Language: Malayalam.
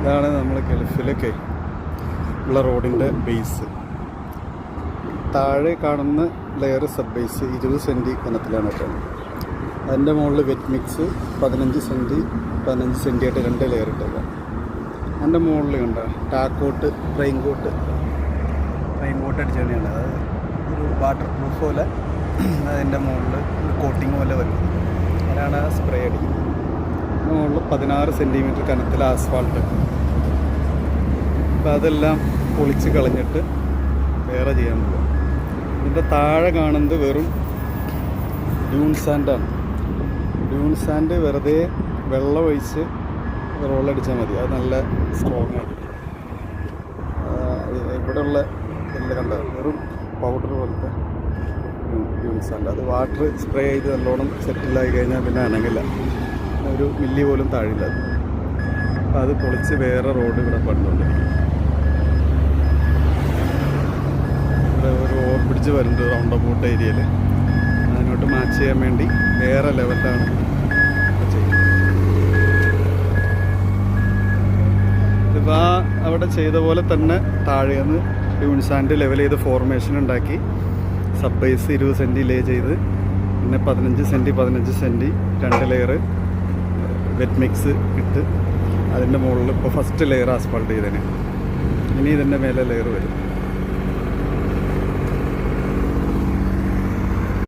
ഇതാണ് നമ്മൾ ഗൾഫിലൊക്കെ ഉള്ള റോഡിൻ്റെ ബേസ്. താഴെ കാണുന്ന ലെയർ സബ് ബേസ് 20 സെൻറ്റി കനത്തിലാണ് ഇട്ടത്. അതിൻ്റെ മുകളിൽ വെറ്റ് മിക്സ് 15 സെൻറ്റി 15 സെൻറ്റി ആയിട്ട് 2 ലെയർ ഇട്ടത്. അതിൻ്റെ മുകളിൽ കണ്ട ടാക്കോട്ട് റെയിൻ കോട്ട് അടിച്ചാണ് അത് ഒരു വാട്ടർ പ്രൂഫ് പോലെ അതിൻ്റെ മുകളിൽ ഒരു കോട്ടിങ് പോലെ വരുന്നത്. അതിനാണ് ആ സ്പ്രേ അടിക്കുന്നത്. അതിൻ്റെ മുകളിൽ 16 സെൻറ്റിമീറ്റർ കനത്തിൽ ആസ്ഫാൾട്ട്. അപ്പോൾ അതെല്ലാം പൊളിച്ച് കളഞ്ഞിട്ട് വേറെ ചെയ്യാൻ പോകും. ഇതിൻ്റെ താഴെ കാണുന്നത് വെറും ഡ്യൂൺ സാൻഡാണ്. ഡ്യൂൺ സാൻഡ് വെറുതെ വെള്ളം ഒഴിച്ച് റോളടിച്ചാൽ മതി. അത് നല്ല സ്ട്രോങ് ആയിട്ട്. ഇവിടെയുള്ള എല്ലാം കണ്ട വെറും പൗഡർ പോലത്തെ ഡ്യൂൺ സാൻഡ്. അത് വാട്ടർ സ്പ്രേ ചെയ്ത് നല്ലോണം സെറ്റിലായി കഴിഞ്ഞാൽ പിന്നെ അനങ്ങില്ല, ഒരു മില്ലി പോലും താഴില്ല. അപ്പോൾ അത് പൊളിച്ച് വേറെ റോഡ് ഇവിടെ പണിതുകൊണ്ടിരിക്കും. ഇവിടെ ഒരു ഓവർ ബ്രിഡ്ജ് വരുന്നുണ്ട് റൗണ്ട് അബൌട്ട് ഏരിയയിൽ. അതിനോട്ട് മാച്ച് ചെയ്യാൻ വേണ്ടി വേറെ ലെവലിലാണ് ചെയ്യുന്നത്. ഇതിപ്പോൾ അവിടെ ചെയ്ത പോലെ തന്നെ താഴേന്ന് ഡ്യൂൺ സാൻഡ് ലെവൽ ചെയ്ത് ഫോർമേഷൻ ഉണ്ടാക്കി സബ് ബേസ് 20 സെൻറ്റി ലേ ചെയ്ത് പിന്നെ 15 centi 15 centi 2 layer wet mix ഇട്ട് അതിൻ്റെ മുകളിൽ ഇപ്പോൾ ഫസ്റ്റ് ലെയർ ആസ്ഫാൾട്ട് ചെയ്തതിന് ഇനി ഇതിൻ്റെ മേലെ ലെയർ വരും.